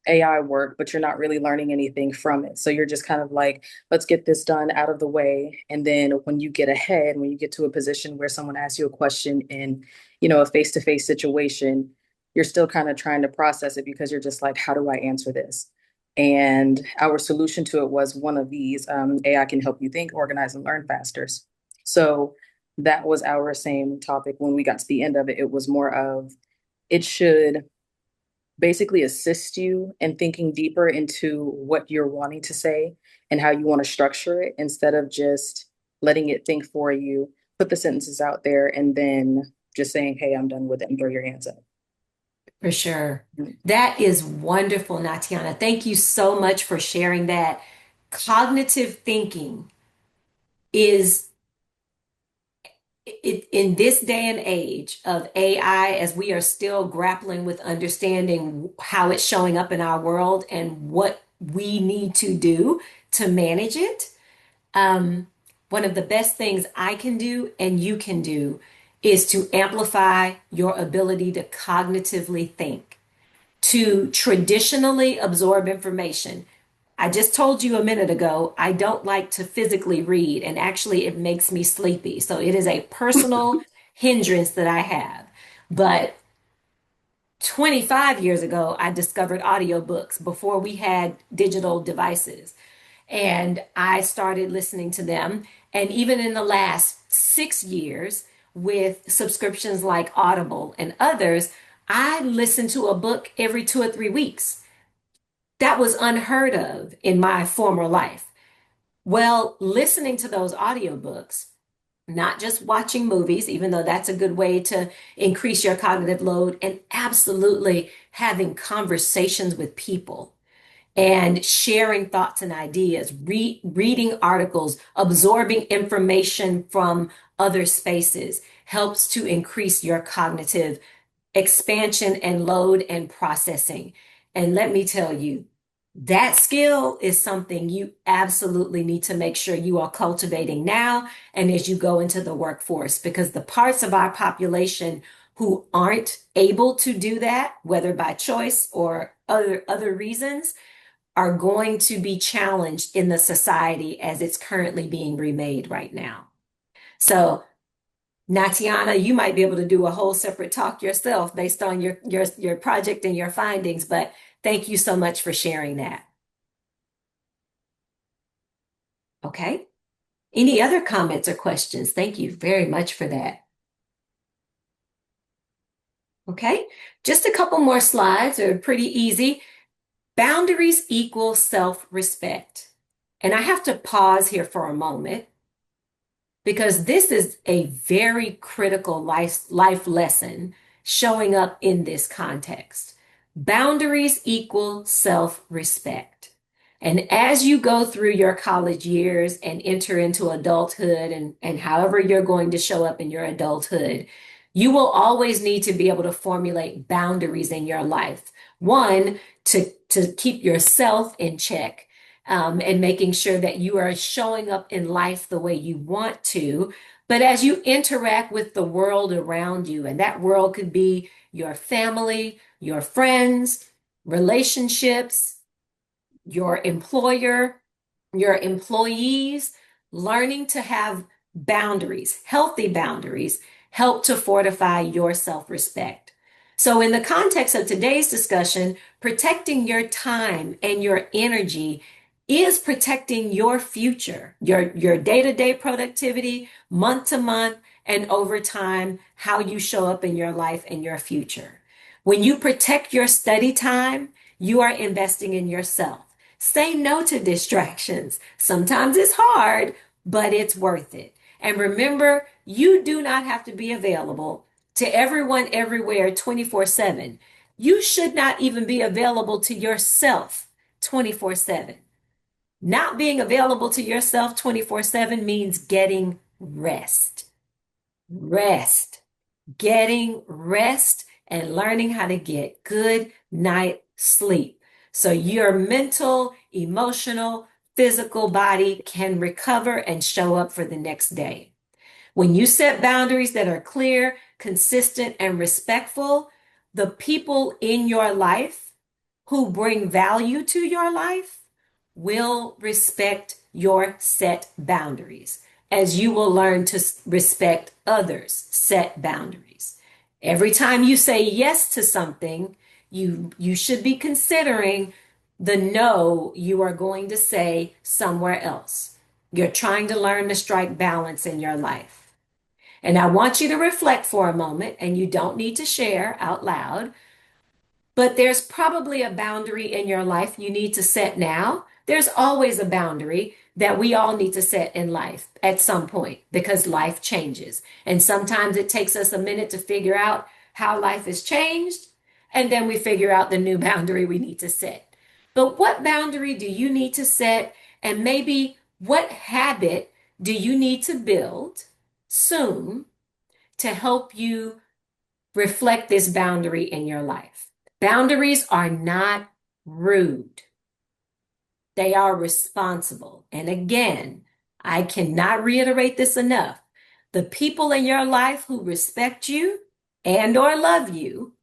AI work, but you're not really learning anything from it. So you're just kind of like, let's get this done out of the way. And then when you get ahead, when you get to a position where someone asks you a question in, a face-to-face situation, you're still kind of trying to process it because you're just like, how do I answer this? And our solution to it was one of these, AI can help you think, organize, and learn faster. So that was our same topic. When we got to the end of it, it was more of, it should basically assist you in thinking deeper into what you're wanting to say and how you want to structure it instead of just letting it think for you, put the sentences out there, and then just saying, hey, I'm done with it, and throw your hands up. For sure. That is wonderful, Natiana. Thank you so much for sharing that. Cognitive thinking is in this day and age of AI, as we are still grappling with understanding how it's showing up in our world and what we need to do to manage it. One of the best things I can do and you can do is to amplify your ability to cognitively think, to traditionally absorb information. I just told you a minute ago, I don't like to physically read, and actually it makes me sleepy. So it is a personal hindrance that I have. But 25 years ago, I discovered audiobooks before we had digital devices. And I started listening to them. And even in the last 6 years, with subscriptions like Audible and others, I listen to a book every 2 or 3 weeks. That was unheard of in my former life. Well, listening to those audiobooks, not just watching movies, even though that's a good way to increase your cognitive load, and absolutely having conversations with people and sharing thoughts and ideas, reading articles, absorbing information from other spaces helps to increase your cognitive expansion and load and processing. And let me tell you, that skill is something you absolutely need to make sure you are cultivating now and as you go into the workforce, because the parts of our population who aren't able to do that, whether by choice or other reasons, are going to be challenged in the society as it's currently being remade right now. So Natiana, you might be able to do a whole separate talk yourself based on your project and your findings, but thank you so much for sharing that. Okay. Any other comments or questions? Thank you very much for that. Okay, just a couple more slides are pretty easy. Boundaries equal self-respect. And I have to pause here for a moment because this is a very critical life lesson showing up in this context. Boundaries equal self-respect. And as you go through your college years and enter into adulthood and however you're going to show up in your adulthood, you will always need to be able to formulate boundaries in your life. One, to keep yourself in check, and making sure that you are showing up in life the way you want to. But as you interact with the world around you, and that world could be your family, your friends, relationships, your employer, your employees, learning to have boundaries, healthy boundaries, help to fortify your self-respect. So, in the context of today's discussion, protecting your time and your energy is protecting your future, your day-to-day productivity, month to month, and over time, how you show up in your life and your future. When you protect your study time, you are investing in yourself. Say no to distractions. Sometimes it's hard, but it's worth it. And remember, you do not have to be available to everyone everywhere 24/7. You should not even be available to yourself 24/7. Not being available to yourself 24/7 means getting rest. Rest. Getting rest and learning how to get good night sleep. So your mental, emotional, physical body can recover and show up for the next day. When you set boundaries that are clear, consistent, and respectful, the people in your life who bring value to your life will respect your set boundaries, as you will learn to respect others' set boundaries. Every time you say yes to something, you should be considering the no you are going to say somewhere else. You're trying to learn to strike balance in your life. And I want you to reflect for a moment, and you don't need to share out loud, but there's probably a boundary in your life you need to set now. There's always a boundary that we all need to set in life at some point because life changes. And sometimes it takes us a minute to figure out how life has changed, and then we figure out the new boundary we need to set. But what boundary do you need to set? And maybe what habit do you need to build soon to help you reflect this boundary in your life? Boundaries are not rude. They are responsible. And again, I cannot reiterate this enough. The people in your life who respect you and or love you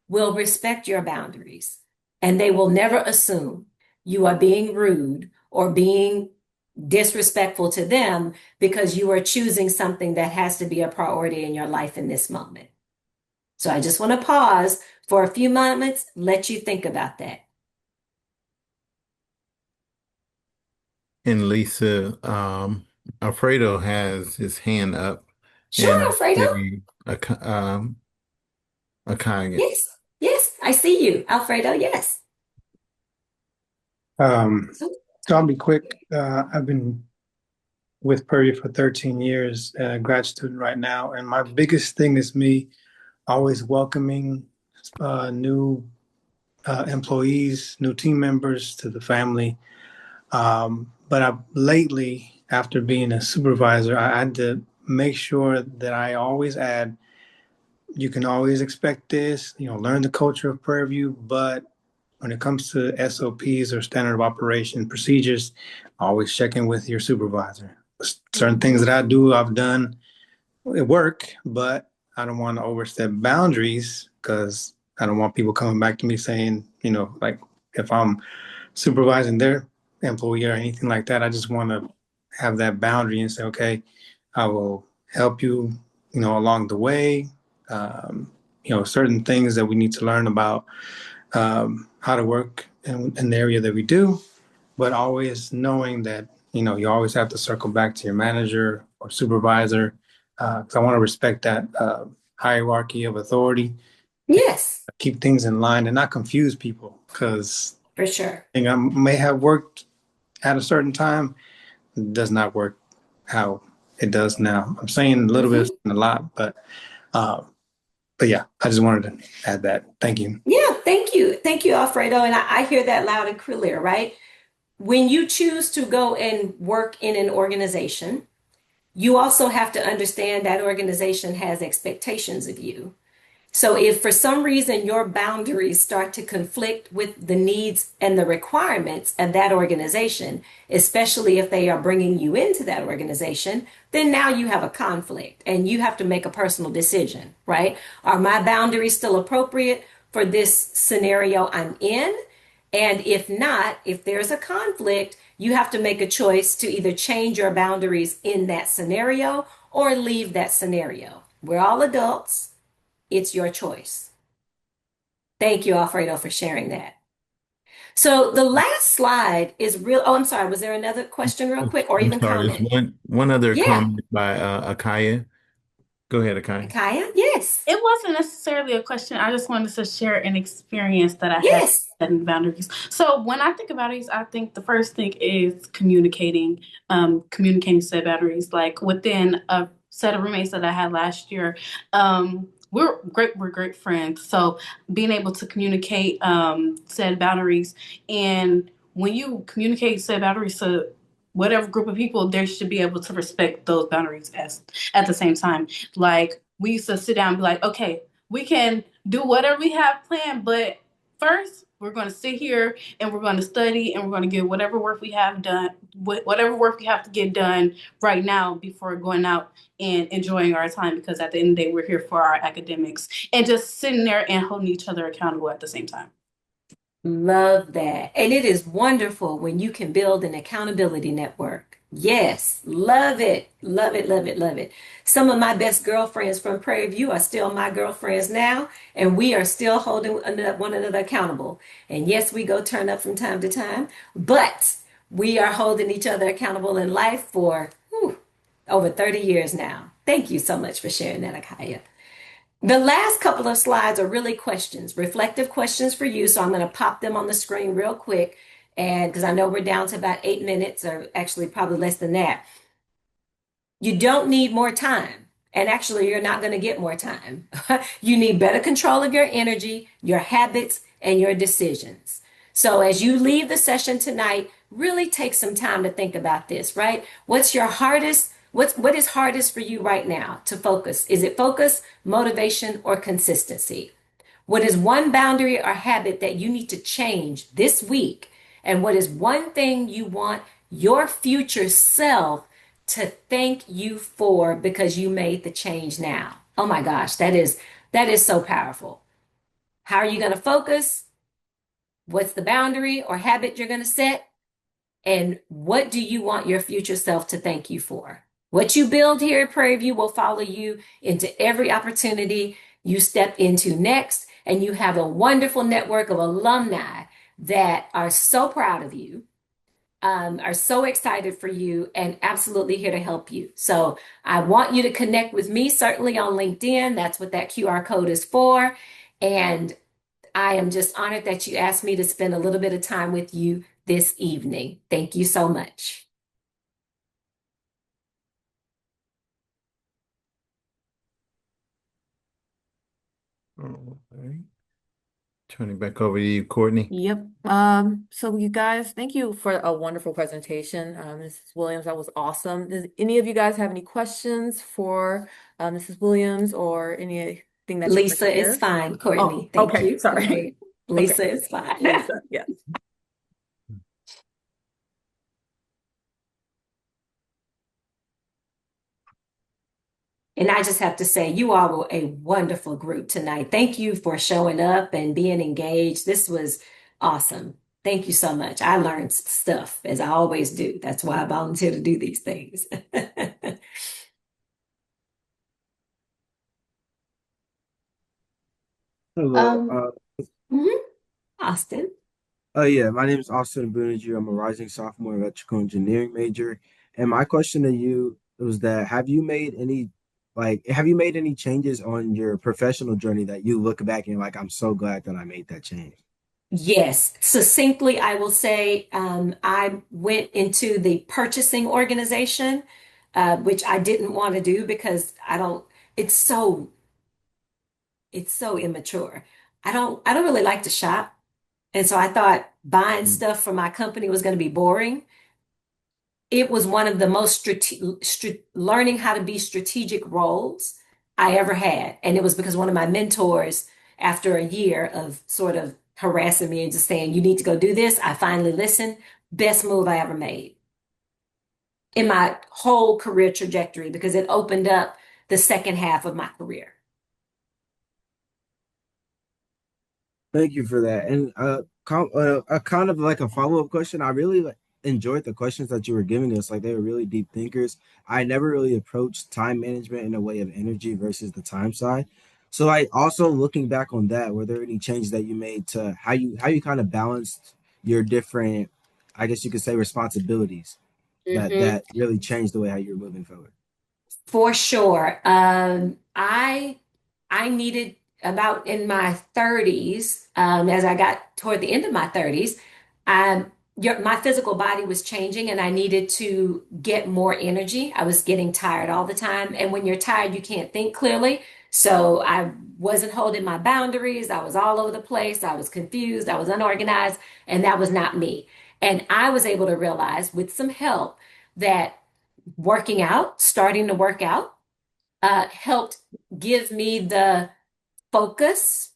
will respect your boundaries, and they will never assume you are being rude or being disrespectful to them because you are choosing something that has to be a priority in your life in this moment. So I just want to pause for a few moments, let you think about that. And Lisa, Alfredo has his hand up, Sure, and I Alfredo. see a Kage. Yes, yes, I see you, Alfredo. Yes. So I'll be quick. I've been with Purview for 13 years, grad student right now, and my biggest thing is me always welcoming new employees, new team members to the family. But lately, after being a supervisor, I had to make sure that I always add, you can always expect this, learn the culture of Prairie View, but when it comes to SOPs or standard of operation procedures, always check in with your supervisor. Certain things that I've done at work, but I don't want to overstep boundaries because I don't want people coming back to me saying, like if I'm supervising their employee or anything like that, I just want to have that boundary and say, okay, I will help you, along the way. Certain things that we need to learn about how to work in the area that we do, but always knowing that, you always have to circle back to your manager or supervisor, because I want to respect that hierarchy of authority. Yes. Keep things in line and not confuse people, because For sure. thing I may have worked at a certain time does not work how it does now. I'm saying a little bit and a lot, but yeah, I just wanted to add that. Thank you. Yeah, thank you. Thank you, Alfredo. And I hear that loud and clear, right? When you choose to go and work in an organization, you also have to understand that organization has expectations of you. So if for some reason your boundaries start to conflict with the needs and the requirements of that organization, especially if they are bringing you into that organization, then now you have a conflict and you have to make a personal decision, right? Are my boundaries still appropriate for this scenario I'm in? And if not, if there's a conflict, you have to make a choice to either change your boundaries in that scenario or leave that scenario. We're all adults. It's your choice. Thank you, Alfredo, for sharing that. So the last slide is real. Oh, I'm sorry. Was there another question real quick or I'm even sorry, comment? there's one other Yeah. comment by Akaya. Go ahead, Akaya. Akaya, yes. It wasn't necessarily a question. I just wanted to share an experience that I had Yes. setting boundaries. So when I think of boundaries, I think the first thing is communicating said boundaries. Like within a set of roommates that I had last year, we're great friends. So being able to communicate said boundaries, and when you communicate said boundaries to whatever group of people, they should be able to respect those boundaries as at the same time. Like we used to sit down and be like, okay, we can do whatever we have planned, but first we're going to sit here and we're going to study and we're going to get whatever work we have done, whatever work we have to get done right now before going out and enjoying our time, because at the end of the day, we're here for our academics, and just sitting there and holding each other accountable at the same time. Love that. And it is wonderful when you can build an accountability network. Yes, love it. Love it, love it, love it. Some of my best girlfriends from Prairie View are still my girlfriends now, and we are still holding one another accountable. And yes, we go turn up from time to time, but we are holding each other accountable in life for over 30 years now. Thank you so much for sharing that, Akaya. The last couple of slides are really questions, reflective questions for you. So I'm going to pop them on the screen real quick. And because I know we're down to about 8 minutes, or actually probably less than that. You don't need more time. And actually, you're not going to get more time. You need better control of your energy, your habits, and your decisions. So as you leave the session tonight, really take some time to think about this, right? What is hardest for you right now to focus? Is it focus, motivation, or consistency? What is one boundary or habit that you need to change this week? And what is one thing you want your future self to thank you for because you made the change now? Oh my gosh, that is so powerful. How are you going to focus? What's the boundary or habit you're going to set? And what do you want your future self to thank you for? What you build here at Prairie View will follow you into every opportunity you step into next. And you have a wonderful network of alumni that are so proud of you, are so excited for you, and absolutely here to help you. So I want you to connect with me, certainly on LinkedIn. That's what that QR code is for. And I am just honored that you asked me to spend a little bit of time with you this evening. Thank you so much. All right. Turning back over to you, Courtney. Yep. So you guys, thank you for a wonderful presentation. Mrs. Williams, that was awesome. Does any of you guys have any questions for Mrs. Williams or anything that you Lisa is fine, Courtney. Thank okay, you. sorry. Okay. Lisa Okay. is fine. Lisa, yes. And I just have to say, you all were a wonderful group tonight. Thank you for showing up and being engaged. This was awesome. Thank you so much. I learned stuff, as I always do. That's why I volunteer to do these things. Hello. Austin. Yeah, my name is Austin Booniger. I'm a rising sophomore electrical engineering major. And my question to you was that have you made any changes on your professional journey that you look back and you're like, I'm so glad that I made that change? Yes, succinctly, I will say I went into the purchasing organization, which I didn't want to do because I don't, it's so, it's so immature. I don't really like to shop. And so I thought buying Mm. stuff for my company was going to be boring. It was one of the most learning how to be strategic roles I ever had. And it was because one of my mentors, after a year of sort of harassing me and just saying, you need to go do this, I finally listened. Best move I ever made in my whole career trajectory because it opened up the second half of my career. Thank you for that. And a kind of like a follow-up question. I really enjoyed the questions that you were giving us. Like they were really deep thinkers. I never really approached time management in a way of energy versus the time side. So like also looking back on that, were there any changes that you made to how you kind of balanced your different, I guess you could say responsibilities that really changed the way how you're moving forward? For sure. I needed about in my 30s, as I got toward the end of my 30s, my physical body was changing and I needed to get more energy. I was getting tired all the time. And when you're tired, you can't think clearly. So I wasn't holding my boundaries. I was all over the place. I was confused. I was unorganized, and that was not me. And I was able to realize with some help that working out, starting to work out, helped give me the focus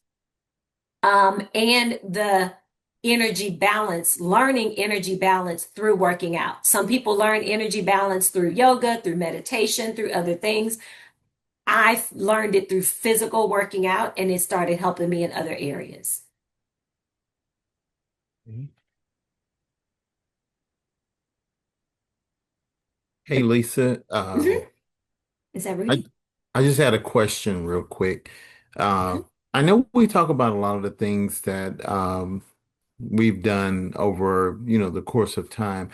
and the energy balance, learning energy balance through working out. Some people learn energy balance through yoga, through meditation, through other things. I learned it through physical working out, and it started helping me in other areas. Mhm. Hey, Lisa, Is that I Rudy? I just had a question real quick. Uh, I know we talk about a lot of the things that we've done over, the course of time.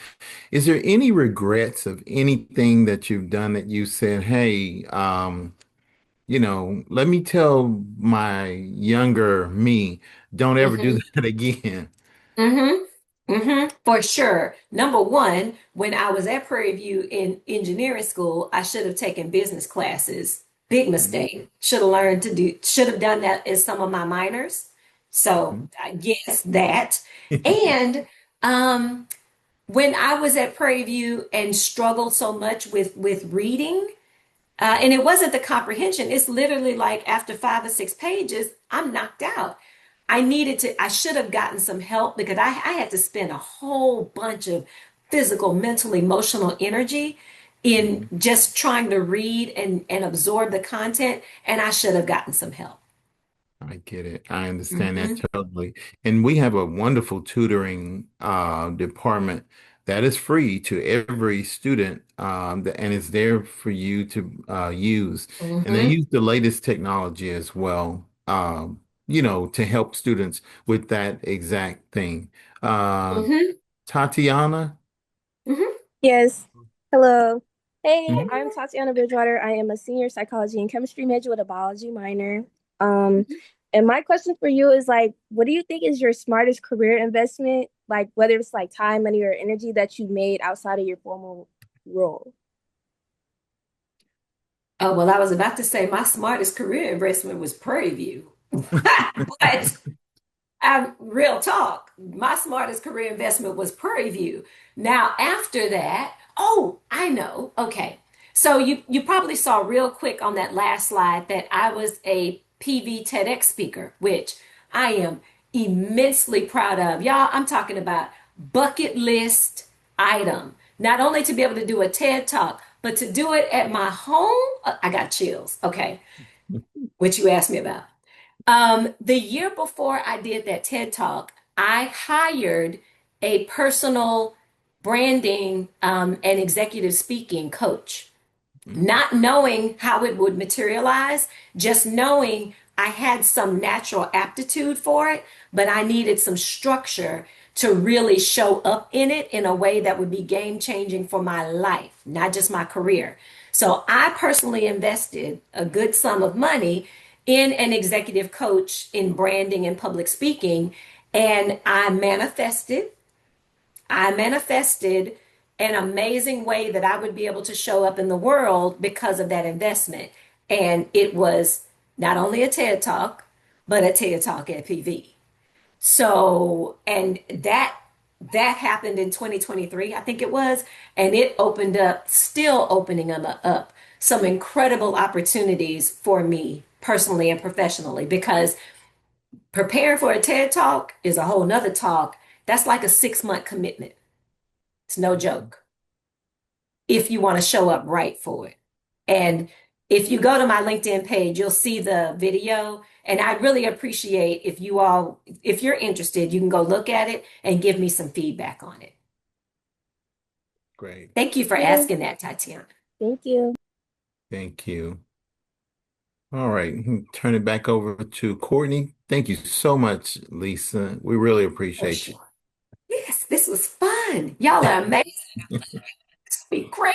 Is there any regrets of anything that you've done that you said, hey, let me tell my younger me, don't ever do Mm-hmm. that again. Mm-hmm. Mm-hmm. For sure. Number one, when I was at Prairie View in engineering school, I should have taken business classes. Big Mhm. mistake. Should have done that as some of my minors. So, yes, that. Mhm. And um, when I was at Prairie View and struggled so much with reading, and it wasn't the comprehension. It's literally like after 5 or 6 pages, I'm knocked out. I should have gotten some help because I had to spend a whole bunch of physical, mental, emotional energy in Mhm. just trying to read and absorb the content, and I should have gotten some help. I get it. I understand that Hmm. totally. And we have a wonderful tutoring department that is free to every student, and it's there for you to use. And they Hmm. use the latest technology as well, to help students with that exact thing. Uh, Hmm. Tatiana? Hmm. Yes. Hello. Hey, Mhm. I'm Tatiana Bridgewater. I am a senior psychology and chemistry major with a biology minor. Um, and my question for you is like, what do you think is your smartest career investment? Like whether it's like time, money, or energy that you made outside of your formal role? Oh, well, I was about to say my smartest career investment was Prairie View. But real talk. My smartest career investment was Prairie View. Now, after that, oh, I know. Okay. So you probably saw real quick on that last slide that I was a PV TEDx speaker, which I am immensely proud of. Y'all, I'm talking about bucket list item. Not only to be able to do a TED talk, but to do it at my home. I got chills. Okay. What you asked me about. The year before I did that TED Talk, I hired a personal branding and executive speaking coach, not knowing how it would materialize, just knowing I had some natural aptitude for it, but I needed some structure to really show up in it in a way that would be game changing for my life, not just my career. So I personally invested a good sum of money in an executive coach in branding and public speaking. And I manifested an amazing way that I would be able to show up in the world because of that investment. And it was not only a TED Talk, but a TED Talk at PV. So, and that happened in 2023, I think it was, and it opened up, still opening them up some incredible opportunities for me personally and professionally because preparing for a TED Talk is a whole nother talk. That's like a 6-month commitment. It's no joke if you want to show up right for it. And if you go to my LinkedIn page, you'll see the video. And I really appreciate if if you're interested, you can go look at it and give me some feedback on it. Great. Thank you for asking that, Tatiana. Thank you. Thank you. All right, turn it back over to Courtney. Thank you so much, Lisa. We really appreciate you. Yes, this was fun. Y'all are amazing. It's gonna be great.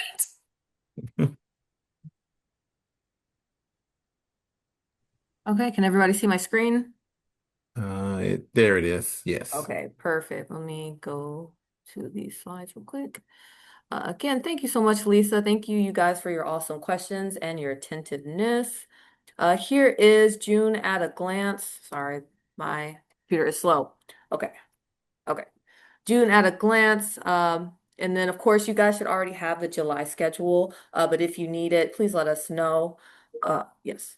Okay, can everybody see my screen? There it is. Yes. Okay, perfect. Let me go to these slides real quick. Again, thank you so much, Lisa. Thank you, you guys, for your awesome questions and your attentiveness. Here is June at a glance. Sorry, my computer is slow. Okay. June at a glance. And then, of course, you guys should already have the July schedule. But if you need it, please let us know. Yes.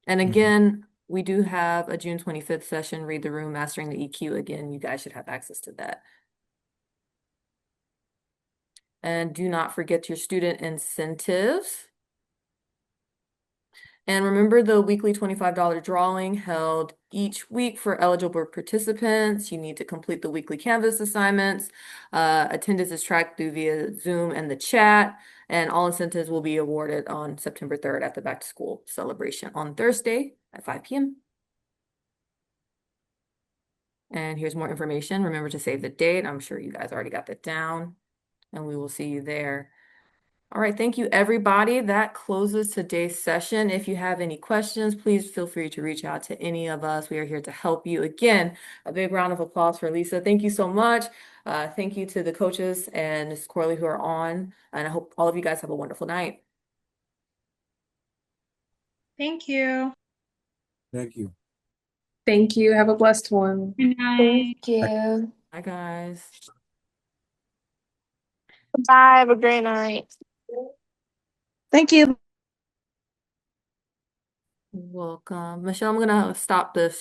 And again, we do have a June 25th session, Read the Room, Mastering the EQ. Again, you guys should have access to that. And do not forget your student incentives. And remember the weekly $25 drawing held each week for eligible participants. You need to complete the weekly Canvas assignments. Attendance is tracked through via Zoom and the chat. And all incentives will be awarded on September 3rd at the back to school celebration on Thursday at 5 p.m. And here's more information. Remember to save the date. I'm sure you guys already got that down. And we will see you there. All right, thank you, everybody. That closes today's session. If you have any questions, please feel free to reach out to any of us. We are here to help you. Again, a big round of applause for Lisa. Thank you so much. Thank you to the coaches and Ms. Corley who are on. And I hope all of you guys have a wonderful night. Thank you. Thank you. Thank you. Have a blessed one. Good night. Thank you. Bye, guys. Bye. Have a great night. Thank you. Welcome. Michelle, I'm going to stop this